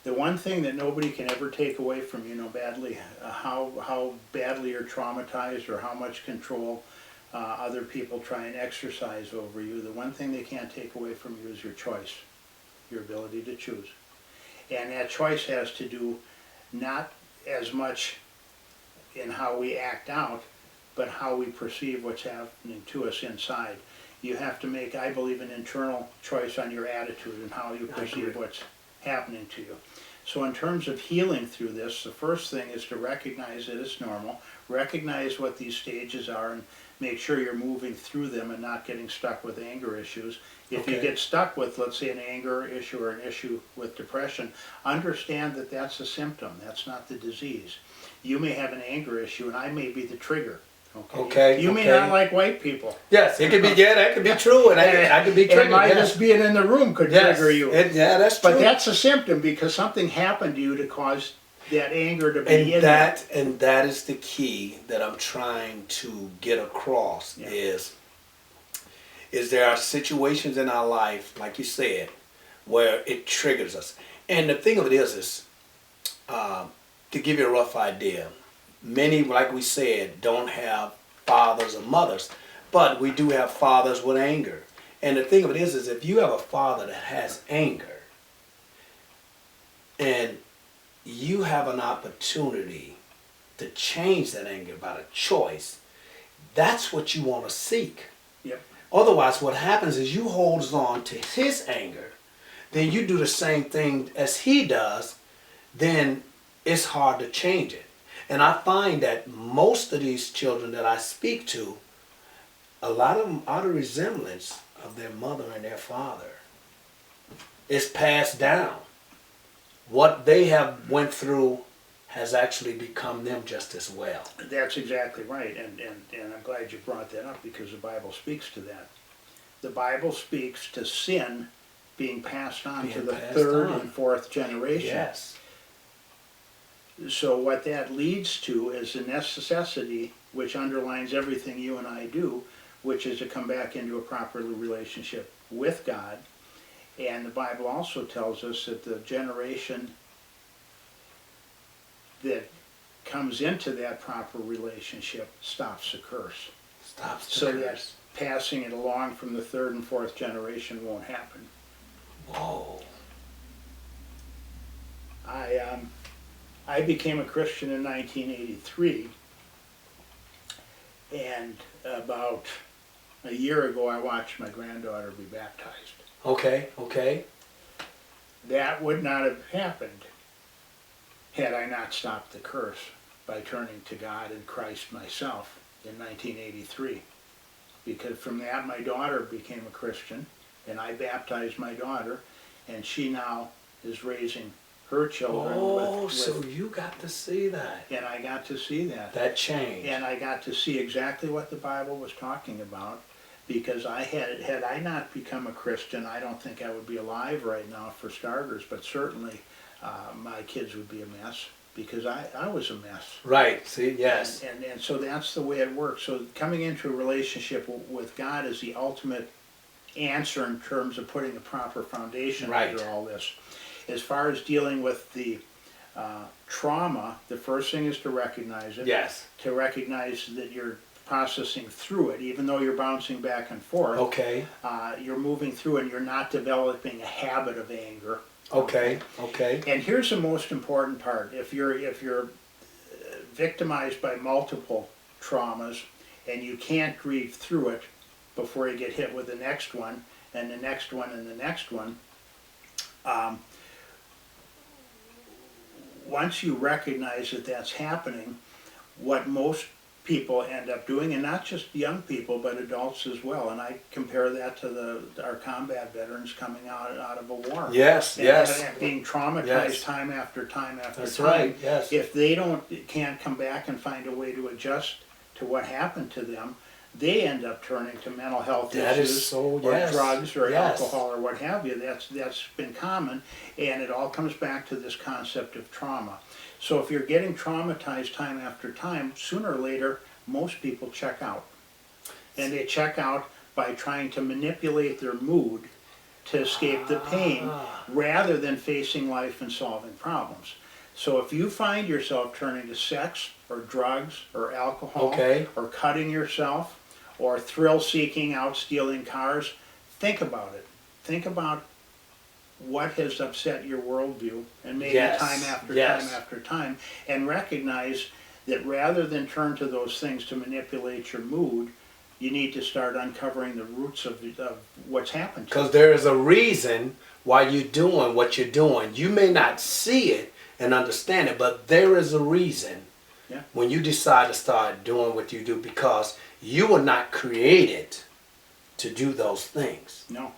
The one thing that nobody can ever take away from you, no badly, how badly you're traumatized or how much control other people try and exercise over you, the one thing they can't take away from you is your choice, your ability to choose. And that choice has to do not as much in how we act out, but how we perceive what's happening to us inside. You have to make, I believe, an internal choice on your attitude and how you perceive what's happening to you. So in terms of healing through this, the first thing is to recognize that it's normal, recognize what these stages are, and make sure you're moving through them and not getting stuck with anger issues. If you get stuck with, let's say, an anger issue or an issue with depression, understand that that's a symptom, that's not the disease. You may have an anger issue and I may be the trigger. You may not like white people. Yes, it could be, yeah, that could be true, and I could be triggered. And my just being in the room could trigger you. Yeah, that's true. But that's a symptom because something happened to you to cause that anger to be in there. And that is the key that I'm trying to get across is there are situations in our life, like you said, where it triggers us. And the thing of it is to give you a rough idea, many, like we said, don't have fathers or mothers, but we do have fathers with anger. And the thing of it is if you have a father that has anger, and you have an opportunity to change that anger by the choice, that's what you want to seek. Yep. Otherwise, what happens is you hold on to his anger, then you do the same thing as he does, then it's hard to change it. And I find that most of these children that I speak to, a lot of them are the resemblance of their mother and their father. It's passed down. What they have went through has actually become them just as well. That's exactly right, and I'm glad you brought that up because the Bible speaks to that. The Bible speaks to sin being passed on to the third and fourth generation. Yes. So what that leads to is a necessity which underlines everything you and I do, which is to come back into a proper relationship with God. And the Bible also tells us that the generation that comes into that proper relationship stops the curse. Stops the so curse. That passing it along from the third and fourth generation won't happen. Whoa. I became a Christian in 1983, and about a year ago I watched my granddaughter be baptized. Okay. That would not have happened had I not stopped the curse by turning to God and Christ myself in 1983. Because from that my daughter became a Christian, and I baptized my daughter, and she now is raising her children so you got to see that. And I got to see that. That change. And I got to see exactly what the Bible was talking about, because had I not become a Christian, I don't think I would be alive right now, for starters, but certainly my kids would be a mess, because I was a mess. Right, see, yes. And so that's the way it works. So coming into a relationship with God is the ultimate answer in terms of putting a proper foundation under all this. As far as dealing with the trauma, the first thing is to recognize it. Yes. To recognize that you're processing through it, even though you're bouncing back and forth. Okay. You're moving through it and you're not developing a habit of anger. Okay. And here's the most important part. If you're victimized by multiple traumas and you can't grieve through it before you get hit with the next one, and the next one, and the next one, once you recognize that that's happening, what most people end up doing, and not just young people, but adults as well, and I compare that to our combat veterans coming out of a war. Yes, and being traumatized yes. time after time after That's time. right, yes. If they can't come back and find a way to adjust to what happened to them, they end up turning to mental health issues or drugs or alcohol or what have you. That's been common, and it all comes back to this concept of trauma. So if you're getting traumatized time after time, sooner or later, most people check out. And they check out by trying to manipulate their mood to escape the pain rather than facing life and solving problems. So if you find yourself turning to sex or drugs or alcohol Okay. or cutting yourself or thrill seeking out stealing cars, think about it. Think about what has upset your worldview, and maybe Yes, time after yes. time after time, and recognize that rather than turn to those things to manipulate your mood, you need to start uncovering the roots of what's happened to you. Because there is a reason why you're doing what you're doing. You may not see it and understand it, but there is a reason Yeah. when you decide to start doing what you do, because you were not created to do those things. No.